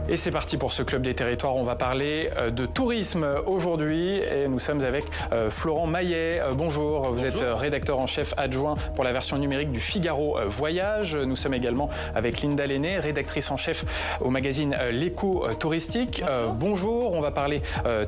Et c'est parti pour ce Club des Territoires. On va parler de tourisme aujourd'hui et nous sommes avec Florent Maillet. Bonjour, vous êtes rédacteur en chef adjoint pour la version numérique du Figaro Voyage. Nous sommes également avec Linda Lenné, rédactrice en chef au magazine L'Écho Touristique. Bonjour, on va parler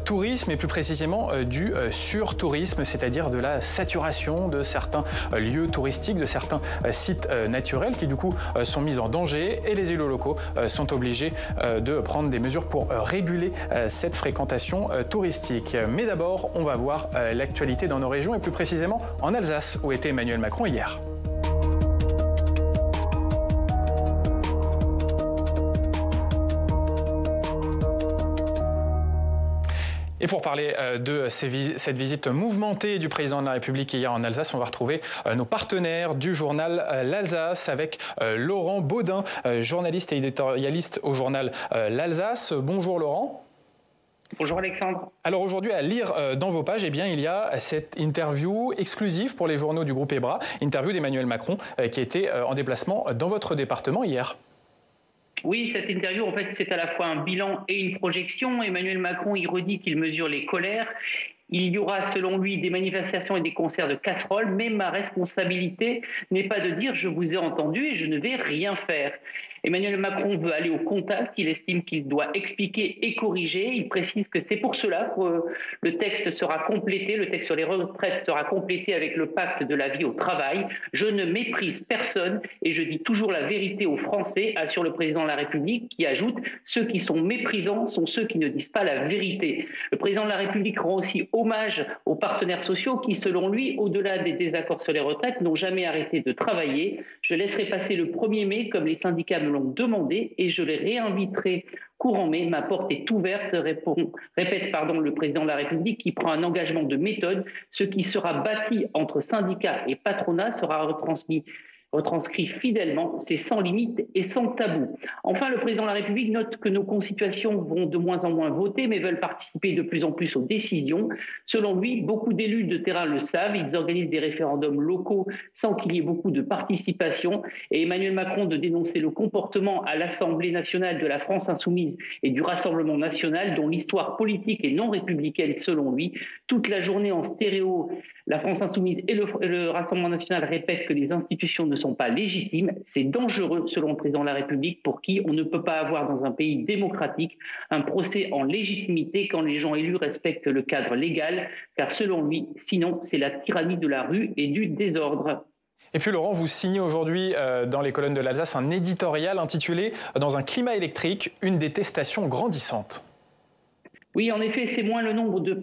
tourisme et plus précisément du surtourisme, c'est-à-dire de la saturation de certains lieux touristiques, de certains sites naturels qui du coup sont mis en danger et les élus locaux sont obligés de prendre des mesures pour réguler cette fréquentation touristique. Mais d'abord, on va voir l'actualité dans nos régions et plus précisément en Alsace où était Emmanuel Macron hier. Et pour parler de cette visite mouvementée du président de la République hier en Alsace, on va retrouver nos partenaires du journal L'Alsace avec Laurent Baudin, journaliste et éditorialiste au journal L'Alsace. Bonjour Laurent. Bonjour Alexandre. Alors aujourd'hui, à lire dans vos pages, eh bien, il y a cette interview exclusive pour les journaux du groupe EBRA, interview d'Emmanuel Macron qui était en déplacement dans votre département hier. Oui, cette interview, en fait, c'est à la fois un bilan et une projection. Emmanuel Macron, il redit qu'il mesure les colères. Il y aura, selon lui, des manifestations et des concerts de casseroles, mais ma responsabilité n'est pas de dire « je vous ai entendu et je ne vais rien faire ». Emmanuel Macron veut aller au contact, il estime qu'il doit expliquer et corriger. Il précise que c'est pour cela que le texte sera complété, le texte sur les retraites sera complété avec le pacte de la vie au travail. Je ne méprise personne et je dis toujours la vérité aux Français, assure le président de la République, qui ajoute « ceux qui sont méprisants sont ceux qui ne disent pas la vérité ». Le président de la République rend aussi hommage aux partenaires sociaux qui, selon lui, au-delà des désaccords sur les retraites, n'ont jamais arrêté de travailler. Je laisserai passer le 1er mai comme les syndicats me l'ont demandé et je les réinviterai courant mai. Ma porte est ouverte, répète le président de la République qui prend un engagement de méthode. Ce qui sera bâti entre syndicats et patronat sera retranscrit fidèlement, c'est sans limite et sans tabou. Enfin, le président de la République note que nos concitoyens vont de moins en moins voter, mais veulent participer de plus en plus aux décisions. Selon lui, beaucoup d'élus de terrain le savent, ils organisent des référendums locaux sans qu'il y ait beaucoup de participation. Et Emmanuel Macron de dénoncer le comportement à l'Assemblée nationale de la France insoumise et du Rassemblement national, dont l'histoire politique est non républicaine selon lui. Toute la journée en stéréo, la France insoumise et le Rassemblement national répètent que les institutions ne sont pas légitimes. C'est dangereux, selon le président de la République, pour qui on ne peut pas avoir dans un pays démocratique un procès en légitimité quand les gens élus respectent le cadre légal, car selon lui, sinon c'est la tyrannie de la rue et du désordre. Et puis Laurent, vous signez aujourd'hui dans les colonnes de l'Alsace un éditorial intitulé « Dans un climat électrique, une détestation grandissante ». Oui, en effet, c'est moins le nombre de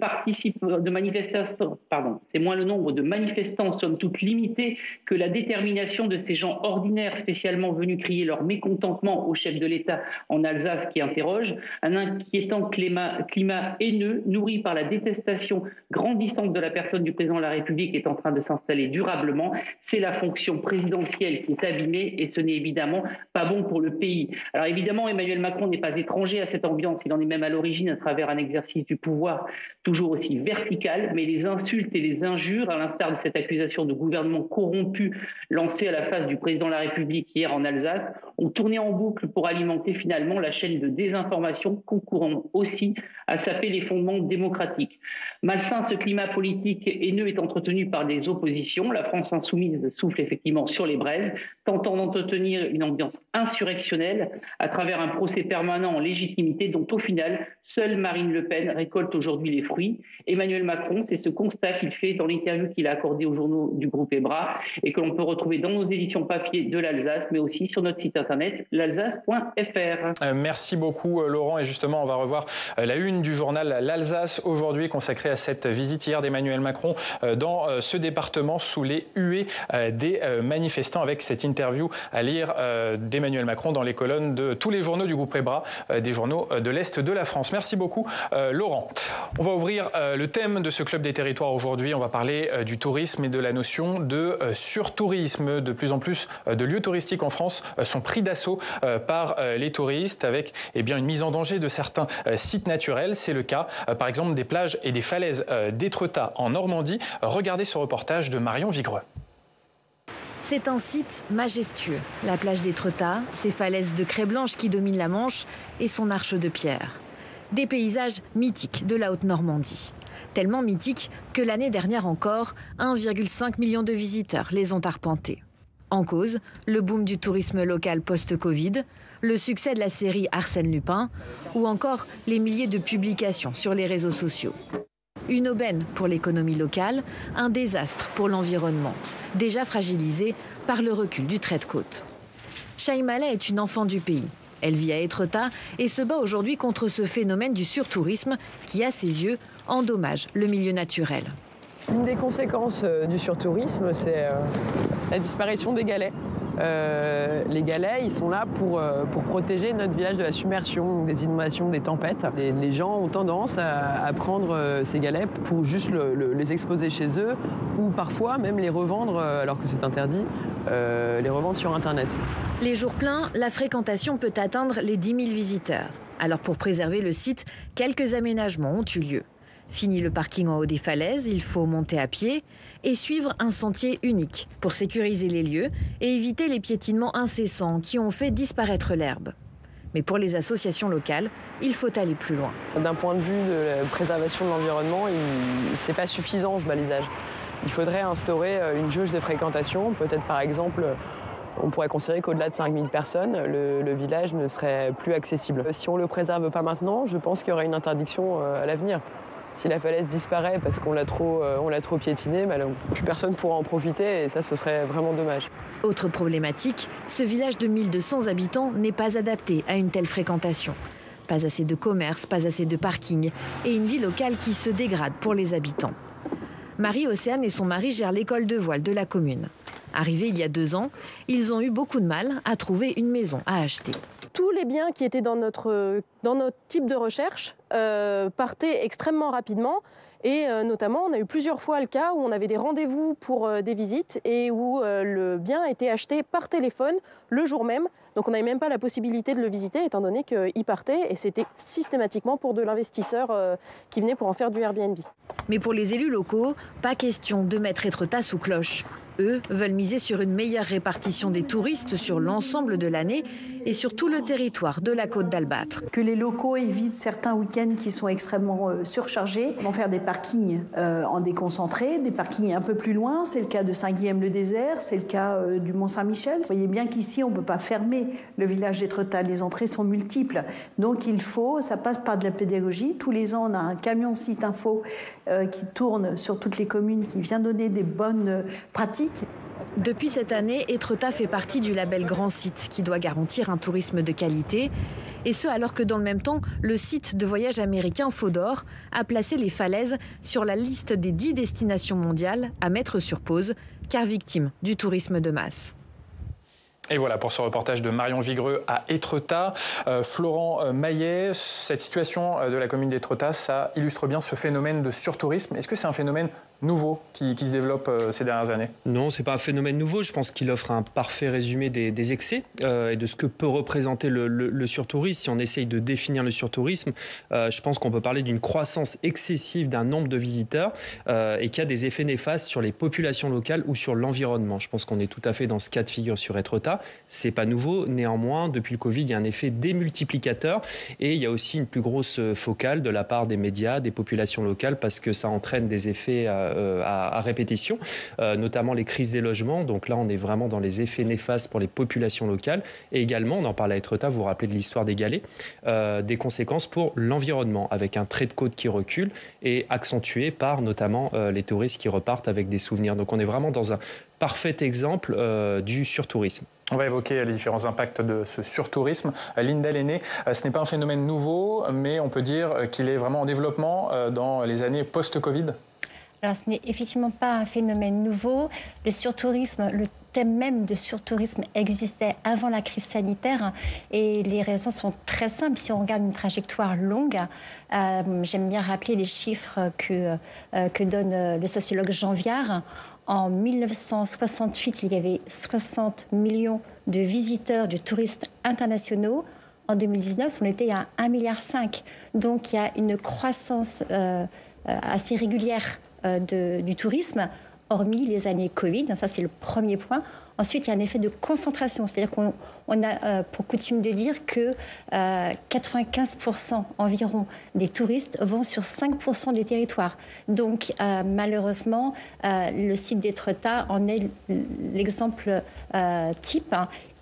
manifestants, somme toute limités, que la détermination de ces gens ordinaires spécialement venus crier leur mécontentement au chef de l'État en Alsace qui interroge. Un inquiétant climat haineux, nourri par la détestation grandissante de la personne du président de la République, est en train de s'installer durablement. C'est la fonction présidentielle qui est abîmée et ce n'est évidemment pas bon pour le pays. Alors évidemment, Emmanuel Macron n'est pas étranger à cette ambiance, il en est même à l'origine à travers un exercice du pouvoir toujours aussi vertical, mais les insultes et les injures, à l'instar de cette accusation de gouvernement corrompu lancée à la face du président de la République hier en Alsace, ont tourné en boucle pour alimenter finalement la chaîne de désinformation concourant aussi à saper les fondements démocratiques. Malsain, ce climat politique haineux est entretenu par des oppositions. La France insoumise souffle effectivement sur les braises, tentant d'entretenir une ambiance insurrectionnelle à travers un procès permanent en légitimité dont au final, seule Marine Le Pen récolte aujourd'hui les fruits. Emmanuel Macron, c'est ce constat qu'il fait dans l'interview qu'il a accordée aux journaux du groupe EBRA et que l'on peut retrouver dans nos éditions papier de l'Alsace, mais aussi sur notre site internet l'alsace.fr. Merci beaucoup Laurent, et justement on va revoir la une du journal L'Alsace aujourd'hui consacrée à cette visite hier d'Emmanuel Macron dans ce département sous les huées des manifestants, avec cette interview à lire d'Emmanuel Macron dans les colonnes de tous les journaux du groupe EBRA, des journaux de l'Est de la France. Merci beaucoup Laurent. On va ouvrir le thème de ce Club des Territoires aujourd'hui. On va parler du tourisme et de la notion de surtourisme. De plus en plus de lieux touristiques en France sont pris d'assaut par les touristes avec une mise en danger de certains sites naturels. C'est le cas par exemple des plages et des falaises d'Étretat en Normandie. Regardez ce reportage de Marion Vigreux. C'est un site majestueux. La plage d'Étretat, ses falaises de craie blanche qui dominent la Manche et son arche de pierre. Des paysages mythiques de la Haute-Normandie. Tellement mythiques que l'année dernière encore, 1,5 million de visiteurs les ont arpentés. En cause, le boom du tourisme local post-Covid, le succès de la série Arsène Lupin ou encore les milliers de publications sur les réseaux sociaux. Une aubaine pour l'économie locale, un désastre pour l'environnement, déjà fragilisé par le recul du trait de côte. Shaimala est une enfant du pays. Elle vit à Étretat et se bat aujourd'hui contre ce phénomène du surtourisme qui, à ses yeux, endommage le milieu naturel. Une des conséquences du surtourisme, c'est la disparition des galets. Les galets, ils sont là pour protéger notre village de la submersion, des inondations, des tempêtes. Les gens ont tendance à prendre ces galets pour juste les exposer chez eux ou parfois même les revendre, alors que c'est interdit, les revendre sur Internet. Les jours pleins, la fréquentation peut atteindre les 10 000 visiteurs. Alors pour préserver le site, quelques aménagements ont eu lieu. Fini le parking en haut des falaises, il faut monter à pied et suivre un sentier unique pour sécuriser les lieux et éviter les piétinements incessants qui ont fait disparaître l'herbe. Mais pour les associations locales, il faut aller plus loin. D'un point de vue de la préservation de l'environnement, ce n'est pas suffisant ce balisage. Il faudrait instaurer une jauge de fréquentation, peut-être par exemple. On pourrait considérer qu'au-delà de 5000 personnes, le village ne serait plus accessible. Si on ne le préserve pas maintenant, je pense qu'il y aura une interdiction à l'avenir. Si la falaise disparaît parce qu'on l'a trop piétinée, plus personne ne pourra en profiter et ça, ce serait vraiment dommage. Autre problématique, ce village de 1200 habitants n'est pas adapté à une telle fréquentation. Pas assez de commerce, pas assez de parking et une vie locale qui se dégrade pour les habitants. Marie-Océane et son mari gèrent l'école de voile de la commune. Arrivés il y a 2 ans, ils ont eu beaucoup de mal à trouver une maison à acheter. Tous les biens qui étaient dans notre type de recherche partaient extrêmement rapidement. Et notamment, on a eu plusieurs fois le cas où on avait des rendez-vous pour des visites et où le bien a été acheté par téléphone le jour même. Donc on n'avait même pas la possibilité de le visiter étant donné qu'il partait et c'était systématiquement pour de l'investisseur qui venait pour en faire du Airbnb. Mais pour les élus locaux, pas question de mettre Étretat sous cloche. Eux veulent miser sur une meilleure répartition des touristes sur l'ensemble de l'année et sur tout le territoire de la Côte d'Albâtre. Que les locaux évitent certains week-ends qui sont extrêmement surchargés. Ils vont faire des parkings en déconcentré, des parkings un peu plus loin. C'est le cas de Saint-Guilhem-le-Désert, c'est le cas du Mont-Saint-Michel. Vous voyez bien qu'ici, on ne peut pas fermer le village d'Étretat. Les entrées sont multiples. Donc ça passe par de la pédagogie. Tous les ans, on a un camion site info qui tourne sur toutes les communes, qui vient donner des bonnes pratiques. Depuis cette année, Étretat fait partie du label Grand Site qui doit garantir un tourisme de qualité. Et ce, alors que dans le même temps, le site de voyage américain Fodor a placé les falaises sur la liste des 10 destinations mondiales à mettre sur pause, car victimes du tourisme de masse. Et voilà pour ce reportage de Marion Vigreux à Étretat. Florent Maillet, cette situation de la commune d'Étretat, ça illustre bien ce phénomène de surtourisme. Est-ce que c'est un phénomène nouveau qui se développe ces dernières années? Non, c'est pas un phénomène nouveau. Je pense qu'il offre un parfait résumé des excès et de ce que peut représenter le surtourisme. Si on essaye de définir le surtourisme, je pense qu'on peut parler d'une croissance excessive d'un nombre de visiteurs et qui a des effets néfastes sur les populations locales ou sur l'environnement. Je pense qu'on est tout à fait dans ce cas de figure sur Étretat. C'est pas nouveau. Néanmoins, depuis le Covid, il y a un effet démultiplicateur et il y a aussi une plus grosse focale de la part des médias, des populations locales, parce que ça entraîne des effets à répétition, notamment les crises des logements. Donc là, on est vraiment dans les effets néfastes pour les populations locales. Et également, on en parle à Étretat, vous vous rappelez de l'histoire des galets, des conséquences pour l'environnement, avec un trait de côte qui recule et accentué par notamment les touristes qui repartent avec des souvenirs. Donc on est vraiment dans un parfait exemple du surtourisme. On va évoquer les différents impacts de ce surtourisme. Linda Lenné, ce n'est pas un phénomène nouveau, mais on peut dire qu'il est vraiment en développement dans les années post-Covid. Alors, ce n'est effectivement pas un phénomène nouveau. Le surtourisme, le thème même de surtourisme existait avant la crise sanitaire et les raisons sont très simples. Si on regarde une trajectoire longue, j'aime bien rappeler les chiffres que donne le sociologue Jean Viard. En 1968, il y avait 60 millions de visiteurs, de touristes internationaux. En 2019, on était à 1,5 milliard. Donc, il y a une croissance assez régulière du tourisme, hormis les années Covid. Ça, c'est le premier point. Ensuite, il y a un effet de concentration, c'est-à-dire qu'on a pour coutume de dire que 95% environ des touristes vont sur 5% des territoires. Donc, malheureusement, le site d'Étretat en est l'exemple type.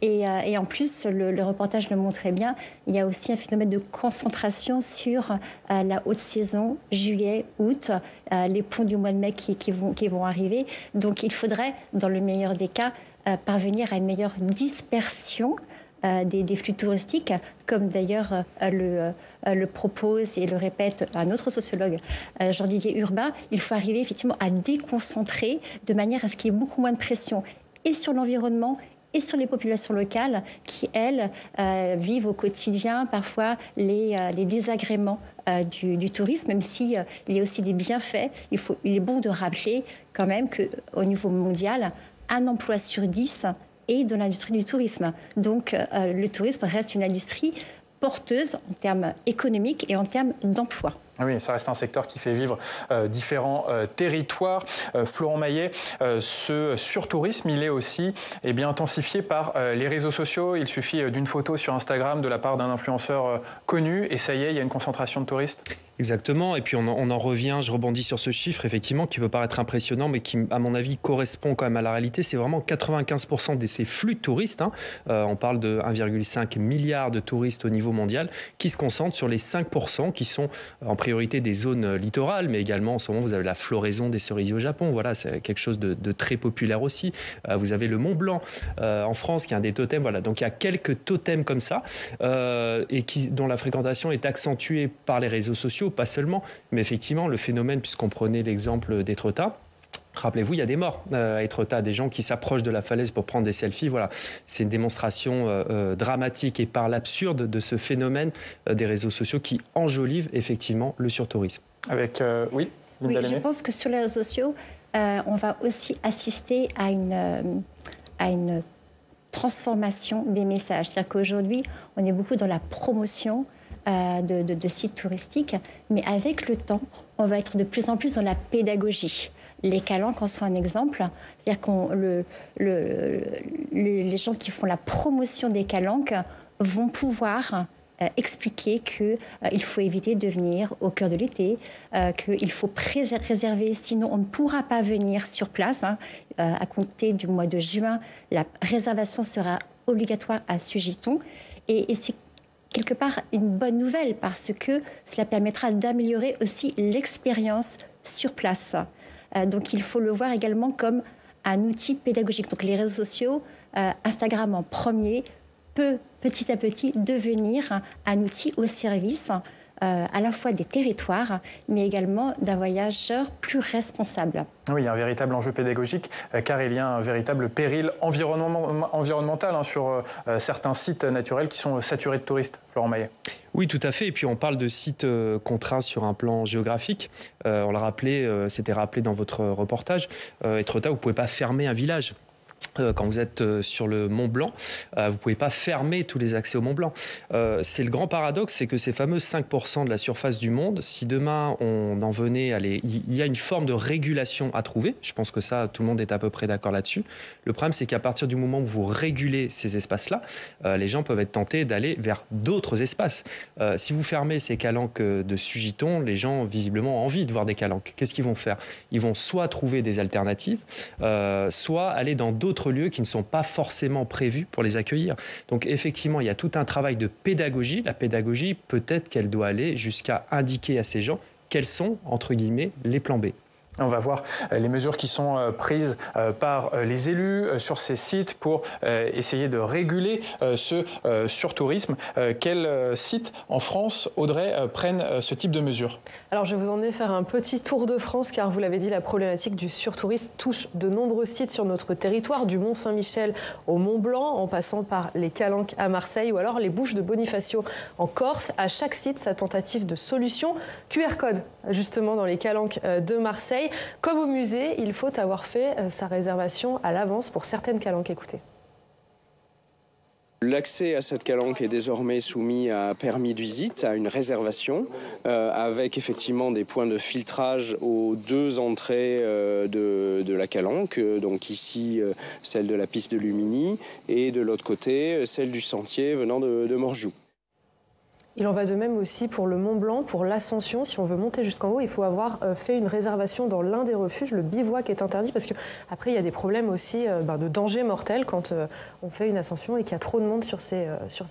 Et en plus, le reportage le montrait bien, il y a aussi un phénomène de concentration sur la haute saison, juillet, août, les ponts du mois de mai qui vont arriver. Donc il faudrait, dans le meilleur des cas, parvenir à une meilleure dispersion des flux touristiques, comme d'ailleurs le propose et le répète un autre sociologue, Jean-Didier Urbain. Il faut arriver effectivement à déconcentrer de manière à ce qu'il y ait beaucoup moins de pression et sur l'environnement et sur les populations locales qui, elles, vivent au quotidien parfois les désagréments du tourisme, même s'il y a aussi des bienfaits. Il est bon de rappeler quand même qu'au niveau mondial, 1 emploi sur 10 est dans l'industrie du tourisme. Donc le tourisme reste une industrie porteuse en termes économiques et en termes d'emploi. Oui, ça reste un secteur qui fait vivre différents territoires. Florent Maillet, ce surtourisme, il est aussi intensifié par les réseaux sociaux. Il suffit d'une photo sur Instagram de la part d'un influenceur connu et ça y est, il y a une concentration de touristes. Exactement, et puis on en revient, je rebondis sur ce chiffre, effectivement, qui peut paraître impressionnant, mais qui, à mon avis, correspond quand même à la réalité. C'est vraiment 95% de ces flux de touristes, on parle de 1,5 milliard de touristes au niveau mondial, qui se concentrent sur les 5% qui sont en priorité des zones littorales, mais également, en ce moment, vous avez la floraison des cerisiers au Japon, voilà, c'est quelque chose de très populaire aussi. Vous avez le Mont Blanc en France, qui est un des totems, voilà. Donc il y a quelques totems comme ça, et dont la fréquentation est accentuée par les réseaux sociaux, pas seulement, mais effectivement, le phénomène, puisqu'on prenait l'exemple d'Étretat, rappelez-vous, il y a des morts à Étretat, des gens qui s'approchent de la falaise pour prendre des selfies. Voilà, c'est une démonstration dramatique et par l'absurde de ce phénomène des réseaux sociaux qui enjolivent effectivement le surtourisme. Avec, oui, je pense que sur les réseaux sociaux, on va aussi assister à une transformation des messages. C'est-à-dire qu'aujourd'hui, on est beaucoup dans la promotion de sites touristiques, mais avec le temps, on va être de plus en plus dans la pédagogie. Les calanques en sont un exemple, c'est-à-dire que les gens qui font la promotion des calanques vont pouvoir expliquer qu'il faut éviter de venir au cœur de l'été, qu'il faut réserver, sinon on ne pourra pas venir sur place. À compter du mois de juin, la réservation sera obligatoire à Sugiton. Et c'est quelque part une bonne nouvelle parce que cela permettra d'améliorer aussi l'expérience sur place. Donc il faut le voir également comme un outil pédagogique. Donc les réseaux sociaux, Instagram en premier, peut petit à petit devenir un outil au service à la fois des territoires, mais également d'un voyageur plus responsable. Oui, il y a un véritable enjeu pédagogique, car il y a un véritable péril environnemental sur certains sites naturels qui sont saturés de touristes. Florent Maillet. Oui, tout à fait. Et puis on parle de sites contraints sur un plan géographique. On l'a rappelé, c'était rappelé dans votre reportage. Étretat, vous ne pouvez pas fermer un village. Quand vous êtes sur le Mont Blanc, vous ne pouvez pas fermer tous les accès au Mont Blanc. C'est le grand paradoxe, c'est que ces fameux 5% de la surface du monde, si demain on en venait à il y a une forme de régulation à trouver. Je pense que ça, tout le monde est à peu près d'accord là-dessus. Le problème, c'est qu'à partir du moment où vous régulez ces espaces-là, les gens peuvent être tentés d'aller vers d'autres espaces. Si vous fermez ces calanques de Sugiton, les gens, visiblement, ont envie de voir des calanques. Qu'est-ce qu'ils vont faire ? Ils vont soit trouver des alternatives, soit aller dans d'autres lieux qui ne sont pas forcément prévus pour les accueillir. Donc effectivement, il y a tout un travail de pédagogie. La pédagogie, peut-être qu'elle doit aller jusqu'à indiquer à ces gens quels sont, entre guillemets, les plans B. On va voir les mesures qui sont prises par les élus sur ces sites pour essayer de réguler ce surtourisme. Quels sites en France, Audrey, prennent ce type de mesures ? Alors je vais vous emmener faire un petit tour de France car vous l'avez dit, la problématique du surtourisme touche de nombreux sites sur notre territoire, du Mont-Saint-Michel au Mont-Blanc, en passant par les Calanques à Marseille ou alors les Bouches de Bonifacio en Corse. À chaque site, sa tentative de solution. QR code justement dans les Calanques de Marseille. Comme au musée, il faut avoir fait sa réservation à l'avance pour certaines calanques. Écoutez. L'accès à cette calanque est désormais soumis à un permis de visite, à une réservation, avec effectivement des points de filtrage aux 2 entrées de la calanque. Donc ici, celle de la piste de Luminy et de l'autre côté, celle du sentier venant de Morjoux. Il en va de même aussi pour le Mont Blanc, pour l'ascension. Si on veut monter jusqu'en haut, il faut avoir fait une réservation dans l'un des refuges. Le bivouac est interdit parce qu'après, il y a des problèmes aussi de danger mortel quand on fait une ascension et qu'il y a trop de monde sur ces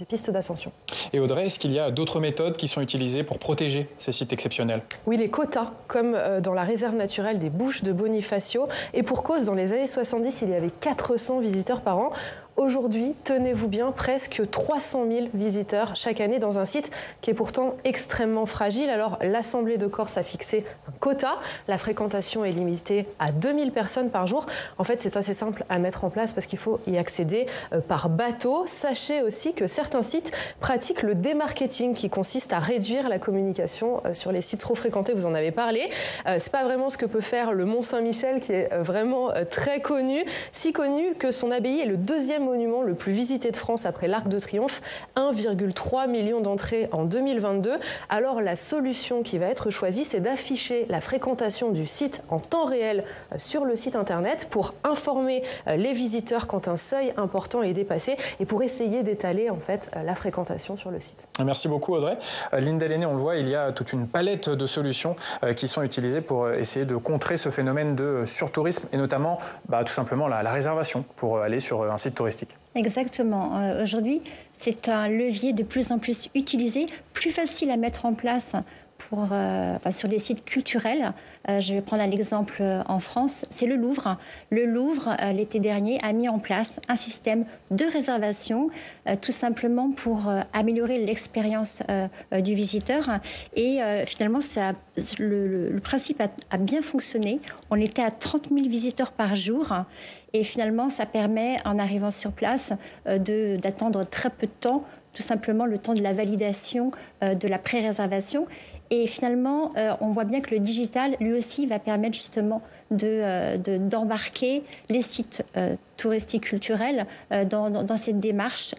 pistes d'ascension. Et Audrey, est-ce qu'il y a d'autres méthodes qui sont utilisées pour protéger ces sites exceptionnels? Oui, les quotas, comme dans la réserve naturelle des Bouches de Bonifacio. Et pour cause, dans les années 70, il y avait 400 visiteurs par an. Aujourd'hui, tenez-vous bien, presque 300 000 visiteurs chaque année dans un site qui est pourtant extrêmement fragile. Alors, l'Assemblée de Corse a fixé un quota. La fréquentation est limitée à 2000 personnes par jour. En fait, c'est assez simple à mettre en place parce qu'il faut y accéder par bateau. Sachez aussi que certains sites pratiquent le démarketing qui consiste à réduire la communication sur les sites trop fréquentés. Vous en avez parlé. C'est pas vraiment ce que peut faire le Mont Saint-Michel qui est vraiment très connu. Si connu que son abbaye est le 2e monument le plus visité de France après l'Arc de Triomphe, 1,3 million d'entrées en 2022. Alors la solution qui va être choisie, c'est d'afficher la fréquentation du site en temps réel sur le site internet pour informer les visiteurs quand un seuil important est dépassé et pour essayer d'étaler en fait la fréquentation sur le site. Merci beaucoup Audrey. Linda Lenné, on le voit, il y a toute une palette de solutions qui sont utilisées pour essayer de contrer ce phénomène de surtourisme et notamment tout simplement la réservation pour aller sur un site touristique. Exactement. Aujourd'hui, c'est un levier de plus en plus utilisé, plus facile à mettre en place sur les sites culturels. Je vais prendre un exemple en France, c'est le Louvre. Le Louvre, l'été dernier, a mis en place un système de réservation, tout simplement pour améliorer l'expérience du visiteur. Et finalement, le principe a bien fonctionné. On était à 30 000 visiteurs par jour. Et finalement, ça permet, en arrivant sur place, d'attendre très peu de temps, tout simplement le temps de la validation de la pré-réservation. Et finalement, on voit bien que le digital, lui aussi, va permettre justement d'embarquer les sites touristiques culturels dans cette démarche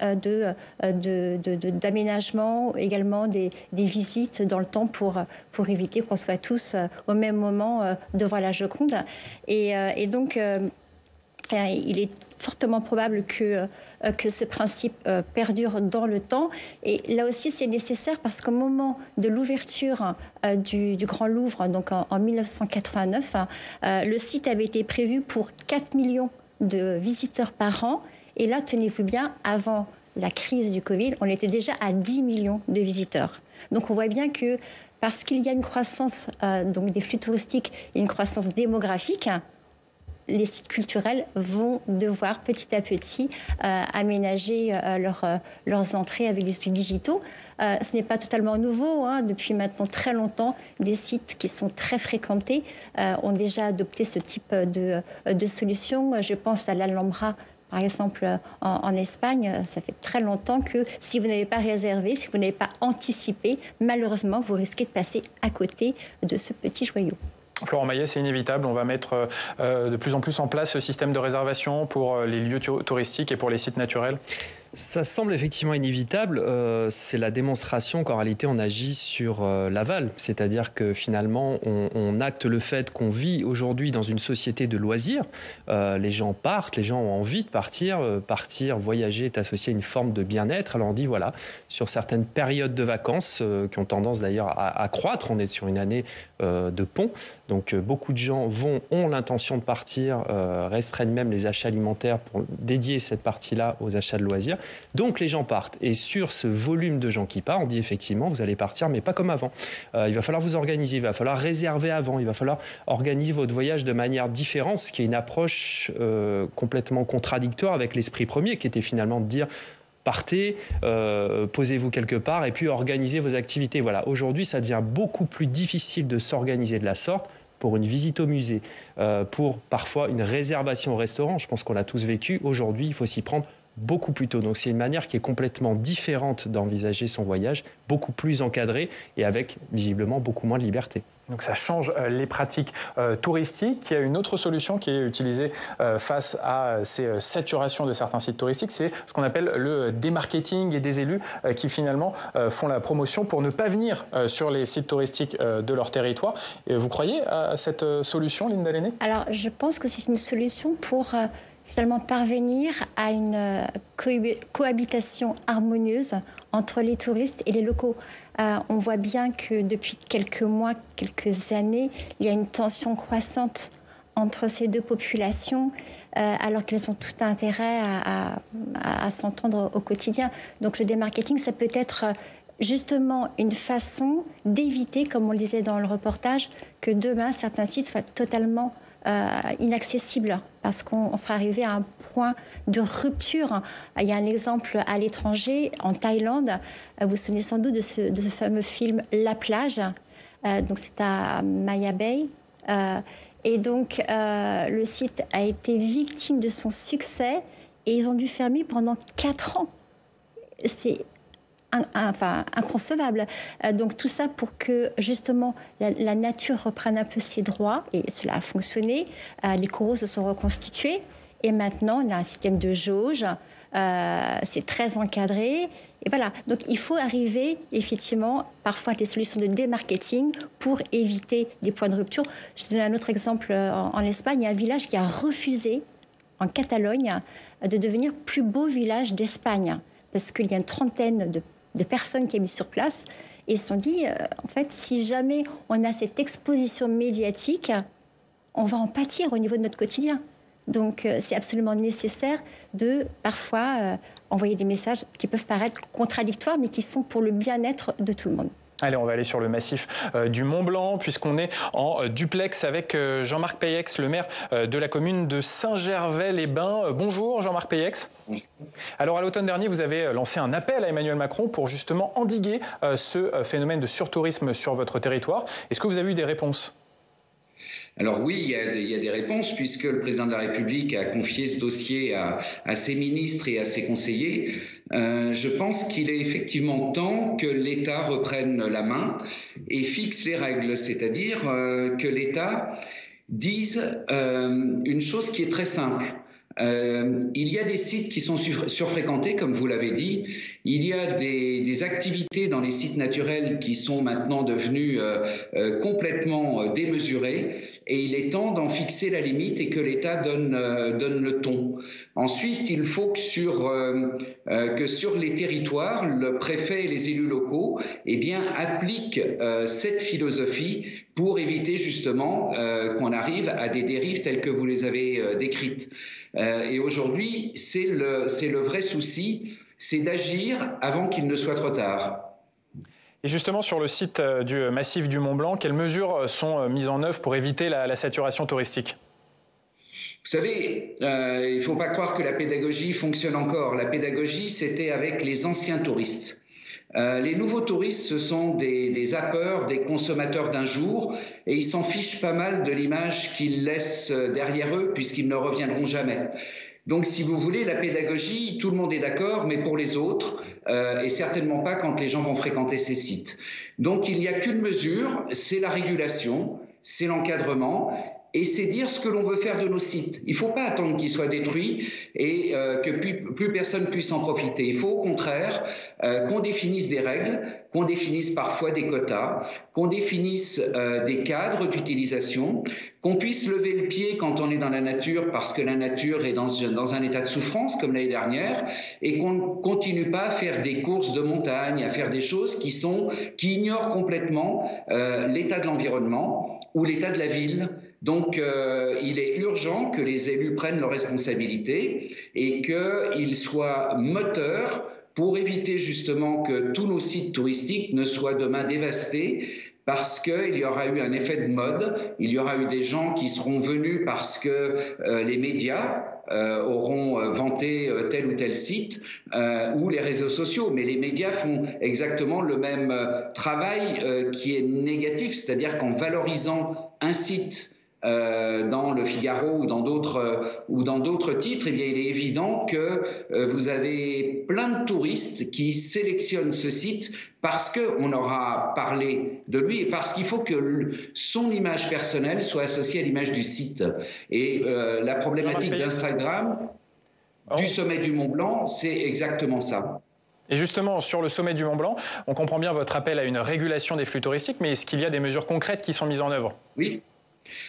d'aménagement, également des visites dans le temps pour éviter qu'on soit tous au même moment devant la Joconde. Et donc, il est fortement probable que ce principe perdure dans le temps. Et là aussi, c'est nécessaire parce qu'au moment de l'ouverture du Grand Louvre, donc en 1989, le site avait été prévu pour 4 millions de visiteurs par an. Et là, tenez-vous bien, avant la crise du Covid, on était déjà à 10 millions de visiteurs. Donc on voit bien que parce qu'il y a une croissance donc des flux touristiques et une croissance démographique, les sites culturels vont devoir petit à petit aménager leurs entrées avec des outils digitaux. Ce n'est pas totalement nouveau. Depuis maintenant très longtemps, des sites qui sont très fréquentés ont déjà adopté ce type de solution. Je pense à l'Alhambra, par exemple, en Espagne. Ça fait très longtemps que si vous n'avez pas réservé, si vous n'avez pas anticipé, malheureusement, vous risquez de passer à côté de ce petit joyau. Florent Maillet, c'est inévitable. On va mettre de plus en plus en place ce système de réservation pour les lieux touristiques et pour les sites naturels. Ça semble effectivement inévitable. C'est la démonstration qu'en réalité, on agit sur l'aval. C'est-à-dire que finalement, on acte le fait qu'on vit aujourd'hui dans une société de loisirs. Les gens partent, les gens ont envie de partir. Partir, voyager est associé à une forme de bien-être. Alors on dit, voilà, sur certaines périodes de vacances, qui ont tendance d'ailleurs à croître, on est sur une année de pont. Donc beaucoup de gens ont l'intention de partir, restreignent même les achats alimentaires pour dédier cette partie-là aux achats de loisirs. Donc les gens partent. Et sur ce volume de gens qui partent, on dit effectivement, vous allez partir, mais pas comme avant. Il va falloir vous organiser, il va falloir réserver avant, il va falloir organiser votre voyage de manière différente, ce qui est une approche complètement contradictoire avec l'esprit premier, qui était finalement de dire... Partez, posez-vous quelque part et puis organisez vos activités. Voilà. Aujourd'hui, ça devient beaucoup plus difficile de s'organiser de la sorte pour une visite au musée, pour parfois une réservation au restaurant. Je pense qu'on l'a tous vécu. Aujourd'hui, il faut s'y prendre beaucoup plus tôt. Donc c'est une manière qui est complètement différente d'envisager son voyage, beaucoup plus encadrée et avec visiblement beaucoup moins de liberté. Donc ça change les pratiques touristiques. Il y a une autre solution qui est utilisée face à ces saturations de certains sites touristiques, c'est ce qu'on appelle le démarketing et des élus qui finalement font la promotion pour ne pas venir sur les sites touristiques de leur territoire. Et vous croyez à cette solution, Linda Lenné ? Alors je pense que c'est une solution pour finalement parvenir à une cohabitation harmonieuse entre les touristes et les locaux. On voit bien que depuis quelques mois, quelques années, il y a une tension croissante entre ces deux populations, alors qu'elles ont tout intérêt à s'entendre au quotidien. Donc le démarketing, ça peut être justement une façon d'éviter, comme on le disait dans le reportage, que demain certains sites soient totalement inaccessible parce qu'on sera arrivé à un point de rupture. Il y a un exemple à l'étranger, en Thaïlande. Vous vous souvenez sans doute de ce fameux film La plage. Donc c'est à Maya Bay. Et donc le site a été victime de son succès et ils ont dû fermer pendant 4 ans. C'est inconcevable. Donc tout ça pour que justement la nature reprenne un peu ses droits, et cela a fonctionné. Les coraux se sont reconstitués et maintenant on a un système de jauge, c'est très encadré et voilà. Donc il faut arriver effectivement parfois à des solutions de démarketing pour éviter des points de rupture. Je donne un autre exemple en Espagne, il y a un village qui a refusé en Catalogne de devenir plus beau village d'Espagne parce qu'il y a une trentaine de personnes qui habitent sur place et se sont dit, en fait, si jamais on a cette exposition médiatique, on va en pâtir au niveau de notre quotidien. Donc, c'est absolument nécessaire de, parfois, envoyer des messages qui peuvent paraître contradictoires, mais qui sont pour le bien-être de tout le monde. Allez, on va aller sur le massif du Mont-Blanc, puisqu'on est en duplex avec Jean-Marc Peyex, le maire de la commune de Saint-Gervais-les-Bains. Bonjour Jean-Marc Peyex. Bonjour. Alors à l'automne dernier, vous avez lancé un appel à Emmanuel Macron pour justement endiguer ce phénomène de surtourisme sur votre territoire. Est-ce que vous avez eu des réponses ? Alors oui, il y a des réponses puisque le président de la République a confié ce dossier à ses ministres et à ses conseillers. Je pense qu'il est effectivement temps que l'État reprenne la main et fixe les règles, c'est-à-dire que l'État dise une chose qui est très simple. Il y a des sites qui sont surfréquentés, comme vous l'avez dit. Il y a des activités dans les sites naturels qui sont maintenant devenues complètement démesurées. Et il est temps d'en fixer la limite et que l'État donne le ton. Ensuite, il faut que sur les territoires, le préfet et les élus locaux appliquent cette philosophie pour éviter justement qu'on arrive à des dérives telles que vous les avez décrites. Et aujourd'hui, c'est le vrai souci, c'est d'agir avant qu'il ne soit trop tard. Et justement, sur le site du massif du Mont-Blanc, quelles mesures sont mises en œuvre pour éviter la saturation touristique ? Vous savez, il ne faut pas croire que la pédagogie fonctionne encore. La pédagogie, c'était avec les anciens touristes. Les nouveaux touristes, ce sont des zappeurs, des consommateurs d'un jour, et ils s'en fichent pas mal de l'image qu'ils laissent derrière eux, puisqu'ils ne reviendront jamais. Donc, si vous voulez, la pédagogie, tout le monde est d'accord, mais pour les autres, et certainement pas quand les gens vont fréquenter ces sites. Donc, il n'y a qu'une mesure, c'est la régulation, c'est l'encadrement, et c'est dire ce que l'on veut faire de nos sites. Il ne faut pas attendre qu'ils soient détruits et que plus personne puisse en profiter. Il faut au contraire qu'on définisse des règles, qu'on définisse parfois des quotas, qu'on définisse des cadres d'utilisation, qu'on puisse lever le pied quand on est dans la nature parce que la nature est dans un état de souffrance comme l'année dernière, et qu'on ne continue pas à faire des courses de montagne, à faire des choses qui ignorent complètement l'état de l'environnement ou l'état de la ville. Donc, il est urgent que les élus prennent leurs responsabilités et qu'ils soient moteurs pour éviter justement que tous nos sites touristiques ne soient demain dévastés parce qu'il y aura eu un effet de mode, il y aura eu des gens qui seront venus parce que les médias auront vanté tel ou tel site ou les réseaux sociaux. Mais les médias font exactement le même travail qui est négatif, c'est-à-dire qu'en valorisant un site dans le Figaro ou dans d'autres titres, eh bien, il est évident que vous avez plein de touristes qui sélectionnent ce site parce qu'on aura parlé de lui et parce qu'il faut que son image personnelle soit associée à l'image du site. Et la problématique d'Instagram, du sommet du Mont Blanc, c'est exactement ça. Et justement, sur le sommet du Mont Blanc, on comprend bien votre appel à une régulation des flux touristiques, mais est-ce qu'il y a des mesures concrètes qui sont mises en œuvre? Oui.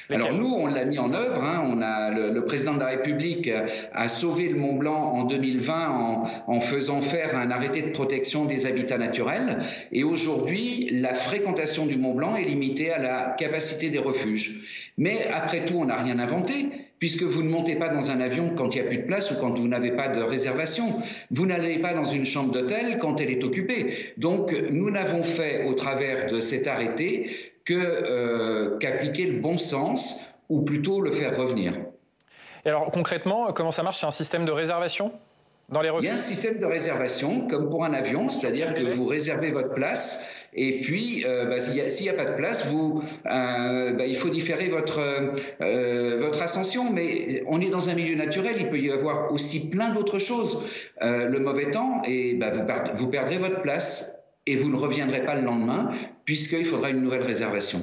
Alors nous, on l'a mis en œuvre. On a le président de la République a sauvé le Mont Blanc en 2020 en faisant faire un arrêté de protection des habitats naturels. Et aujourd'hui, la fréquentation du Mont Blanc est limitée à la capacité des refuges. Mais après tout, on n'a rien inventé, puisque vous ne montez pas dans un avion quand il n'y a plus de place ou quand vous n'avez pas de réservation. Vous n'allez pas dans une chambre d'hôtel quand elle est occupée. Donc nous n'avons fait au travers de cet arrêté qu'appliquer le bon sens, ou plutôt le faire revenir. Et alors concrètement, comment ça marche? C'est un système de réservation dans les refuges? Il y a un système de réservation, comme pour un avion, c'est-à-dire que vous réservez votre place, et puis s'il n'y a pas de place, il faut différer votre ascension. Mais on est dans un milieu naturel, il peut y avoir aussi plein d'autres choses. Le mauvais temps, et vous perdrez votre place. Et vous ne reviendrez pas le lendemain, puisqu'il faudra une nouvelle réservation.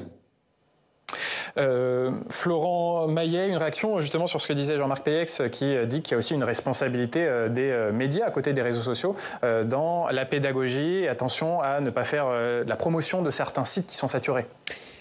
Florent Maillet, une réaction justement sur ce que disait Jean-Marc Péex, qui dit qu'il y a aussi une responsabilité des médias à côté des réseaux sociaux dans la pédagogie. Attention à ne pas faire la promotion de certains sites qui sont saturés.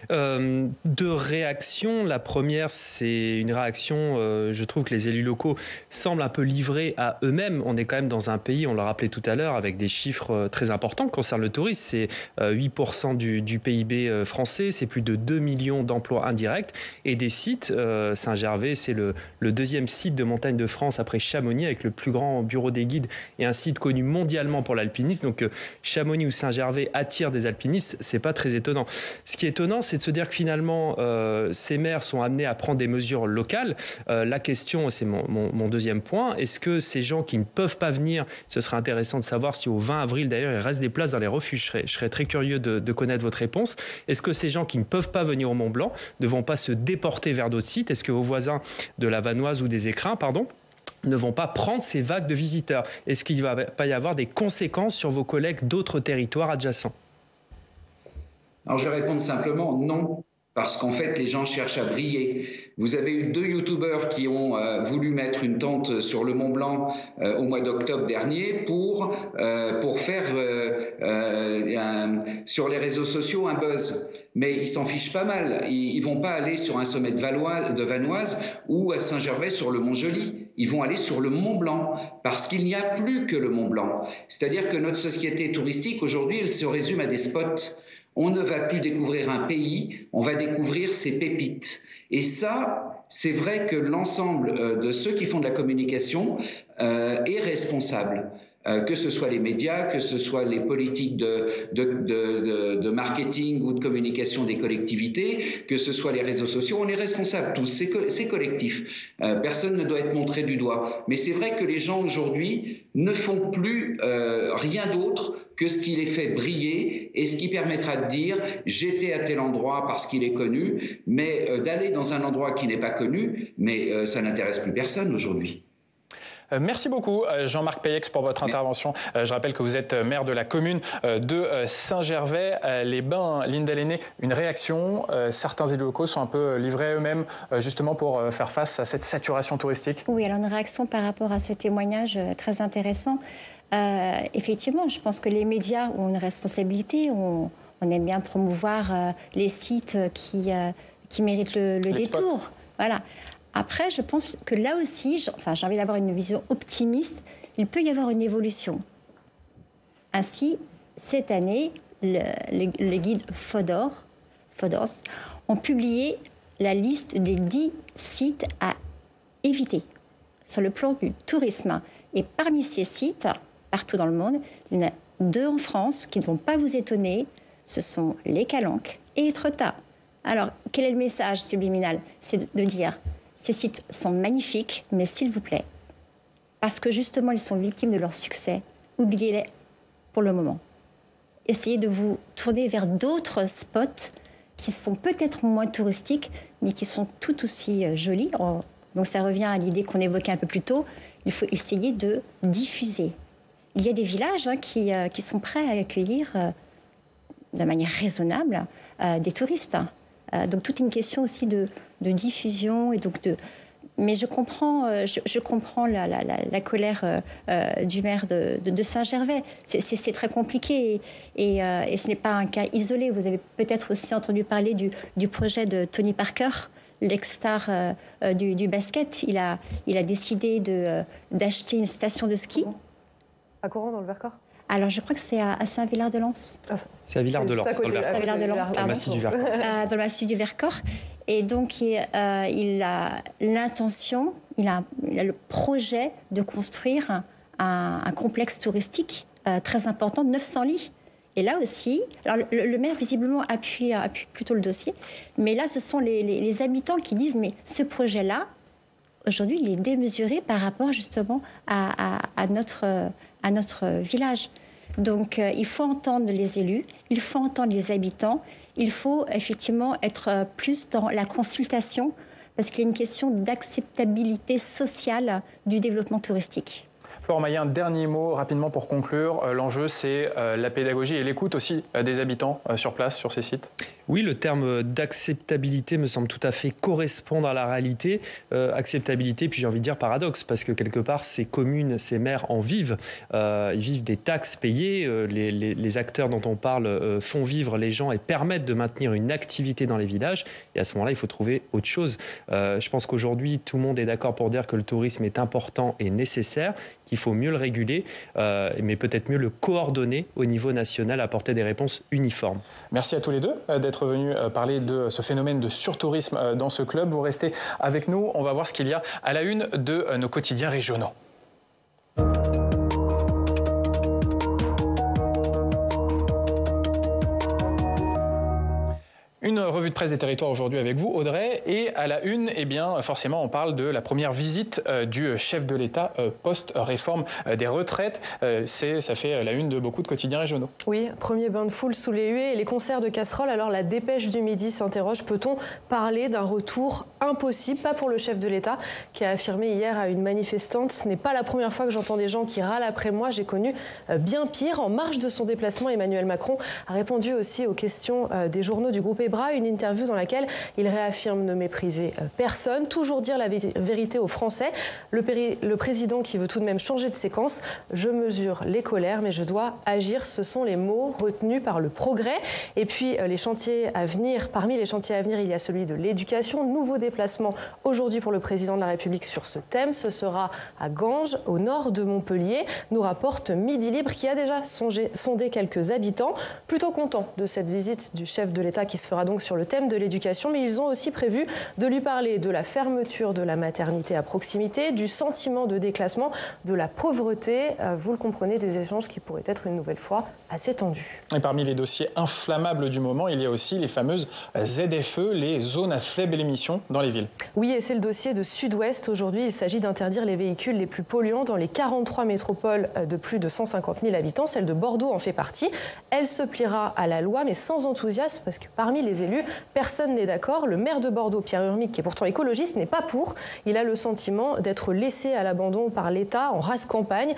Deux réactions. La première, c'est une réaction, je trouve que les élus locaux semblent un peu livrés à eux-mêmes. On est quand même dans un pays, on l'a rappelé tout à l'heure, avec des chiffres très importants qui concernent le tourisme. C'est 8% du PIB français, c'est plus de 2 millions d'emplois indirects. Et des sites, Saint-Gervais, c'est le deuxième site de montagne de France après Chamonix, avec le plus grand bureau des guides et un site connu mondialement pour l'alpinisme. Donc Chamonix ou Saint-Gervais attirent des alpinistes, c'est pas très étonnant. Ce qui est étonnant, c'est de se dire que finalement, ces maires sont amenés à prendre des mesures locales. La question, c'est mon deuxième point, est-ce que ces gens qui ne peuvent pas venir, ce serait intéressant de savoir si au 20 avril, d'ailleurs, il reste des places dans les refuges. Je serais très curieux de connaître votre réponse. Est-ce que ces gens qui ne peuvent pas venir au Mont Blanc ne vont pas se déporter vers d'autres sites? Est-ce que vos voisins de la Vanoise ou des Écrins, ne vont pas prendre ces vagues de visiteurs? Est-ce qu'il ne va pas y avoir des conséquences sur vos collègues d'autres territoires adjacents? Alors je vais répondre simplement non, parce qu'en fait les gens cherchent à briller. Vous avez eu 2 youtubeurs qui ont voulu mettre une tente sur le Mont Blanc au mois d'octobre dernier pour faire sur les réseaux sociaux un buzz. Mais ils s'en fichent pas mal. Ils vont pas aller sur un sommet de Vanoise ou à Saint-Gervais sur le Mont Joli. Ils vont aller sur le Mont Blanc parce qu'il n'y a plus que le Mont Blanc. C'est-à-dire que notre société touristique aujourd'hui, elle se résume à des spots. On ne va plus découvrir un pays, on va découvrir ses pépites. Et ça, c'est vrai que l'ensemble de ceux qui font de la communication est responsable. Que ce soit les médias, que ce soit les politiques de marketing ou de communication des collectivités, que ce soit les réseaux sociaux, on est responsables tous, c'est collectif. Personne ne doit être montré du doigt. Mais c'est vrai que les gens aujourd'hui ne font plus rien d'autre que ce qui les fait briller et ce qui permettra de dire « j'étais à tel endroit parce qu'il est connu », mais d'aller dans un endroit qui n'est pas connu, mais ça n'intéresse plus personne aujourd'hui. Merci beaucoup Jean-Marc Péex pour votre intervention. Je rappelle que vous êtes maire de la commune de Saint-Gervais-les-Bains. Linda Lenné, une réaction. Certains élus locaux sont un peu livrés à eux-mêmes justement pour faire face à cette saturation touristique. Oui, alors une réaction par rapport à ce témoignage très intéressant. Effectivement, je pense que les médias ont une responsabilité. On aime bien promouvoir les sites qui méritent le détour. Spots. Voilà. Après, je pense que là aussi, j'ai envie d'avoir une vision optimiste, il peut y avoir une évolution. Ainsi, cette année, les guides Fodors ont publié la liste des 10 sites à éviter sur le plan du tourisme. Et parmi ces sites, partout dans le monde, il y en a 2 en France qui ne vont pas vous étonner, ce sont les Calanques et Étretat. Alors, quel est le message subliminal? C'est de dire... Ces sites sont magnifiques, mais s'il vous plaît, parce que justement ils sont victimes de leur succès, oubliez-les pour le moment. Essayez de vous tourner vers d'autres spots qui sont peut-être moins touristiques, mais qui sont tout aussi jolies. Donc ça revient à l'idée qu'on évoquait un peu plus tôt, il faut essayer de diffuser. Il y a des villages qui sont prêts à accueillir de manière raisonnable des touristes. Donc toute une question aussi de diffusion et donc mais je comprends la colère du maire de Saint-Gervais. C'est très compliqué et ce n'est pas un cas isolé. Vous avez peut-être aussi entendu parler du projet de Tony Parker, l'ex-star du basket. Il a décidé d'acheter une station de ski. À Coran, dans le Vercors? Alors, je crois que c'est à Saint-Villard-de-lans. C'est à Villard-de-Lans, dans le massif du Vercors. Dans le massif du Vercors. Et donc, il a l'intention, il a le projet de construire un complexe touristique très important de 900 lits. Et là aussi, alors le maire visiblement appuie plutôt le dossier, mais là, ce sont les habitants qui disent « mais ce projet-là, aujourd'hui, il est démesuré par rapport justement à notre village. » Donc, il faut entendre les élus, il faut entendre les habitants, il faut effectivement être plus dans la consultation parce qu'il y a une question d'acceptabilité sociale du développement touristique. Florent Maillet, un dernier mot rapidement pour conclure. L'enjeu, c'est la pédagogie et l'écoute aussi des habitants sur place, sur ces sites. Oui, le terme d'acceptabilité me semble tout à fait correspondre à la réalité. Acceptabilité, puis j'ai envie de dire paradoxe, parce que quelque part, ces communes, ces maires en vivent. Ils vivent des taxes payées. Les acteurs dont on parle font vivre les gens et permettent de maintenir une activité dans les villages. Et à ce moment-là, il faut trouver autre chose. Je pense qu'aujourd'hui, tout le monde est d'accord pour dire que le tourisme est important et nécessaire, qu'il faut mieux le réguler, mais peut-être mieux le coordonner au niveau national, apporter des réponses uniformes. Merci à tous les deux d'être venus parler de ce phénomène de surtourisme dans ce club. Vous restez avec nous, on va voir ce qu'il y a à la une de nos quotidiens régionaux. Une revue de presse des territoires aujourd'hui avec vous, Audrey. Et à la une, eh bien, forcément, on parle de la première visite du chef de l'État post-réforme des retraites. Ça fait la une de beaucoup de quotidiens régionaux. Oui, premier bain de foule sous les huées et les concerts de casseroles. Alors la dépêche du midi s'interroge, peut-on parler d'un retour impossible? Pas pour le chef de l'État qui a affirmé hier à une manifestante. Ce n'est pas la première fois que j'entends des gens qui râlent après moi. J'ai connu bien pire. En marge de son déplacement, Emmanuel Macron a répondu aussi aux questions des journaux du groupe EBRA, une interview dans laquelle il réaffirme ne mépriser personne, toujours dire la vérité aux Français. Le président qui veut tout de même changer de séquence. Je mesure les colères, mais je dois agir. Ce sont les mots retenus par le Progrès. Et puis, les chantiers à venir, parmi les chantiers à venir, il y a celui de l'éducation. Nouveau déplacement aujourd'hui pour le président de la République sur ce thème. Ce sera à Ganges, au nord de Montpellier, nous rapporte Midi Libre, qui a déjà sondé quelques habitants. Plutôt contents de cette visite du chef de l'État qui se fera donc sur le thème de l'éducation, mais ils ont aussi prévu de lui parler de la fermeture de la maternité à proximité, du sentiment de déclassement, de la pauvreté. Vous le comprenez, des échanges qui pourraient être une nouvelle fois assez tendus. Et parmi les dossiers inflammables du moment, il y a aussi les fameuses ZFE, les zones à faible émission dans les villes. Oui, et c'est le dossier de Sud-Ouest. Aujourd'hui, il s'agit d'interdire les véhicules les plus polluants dans les 43 métropoles de plus de 150 000 habitants. Celle de Bordeaux en fait partie. Elle se pliera à la loi, mais sans enthousiasme, parce que parmi les élus, personne n'est d'accord. Le maire de Bordeaux, Pierre Urmic, qui est pourtant écologiste, n'est pas pour. Il a le sentiment d'être laissé à l'abandon par l'État en rase campagne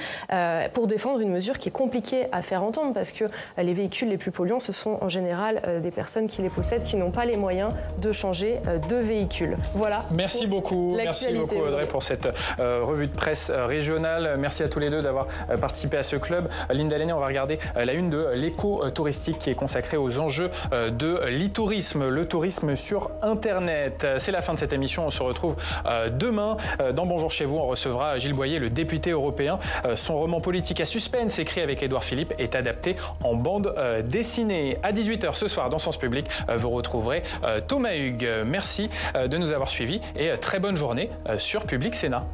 pour défendre une mesure qui est compliquée à faire entendre, parce que les véhicules les plus polluants, ce sont en général des personnes qui les possèdent, qui n'ont pas les moyens de changer de véhicule. Voilà. Merci beaucoup. Merci beaucoup, Audrey, pour cette revue de presse régionale. Merci à tous les deux d'avoir participé à ce club. Linda Lenné, on va regarder la une de l'éco-touristique qui est consacrée aux enjeux de l'e-tourisme, le tourisme sur Internet. C'est la fin de cette émission. On se retrouve demain. Dans Bonjour chez vous, on recevra Gilles Boyer, le député européen. Son roman politique à suspense, écrit avec Édouard Philippe, est adapté en bande dessinée. À 18h ce soir, dans Sens Public, vous retrouverez Thomas Hugues. Merci de nous avoir suivis et très bonne journée sur Public Sénat.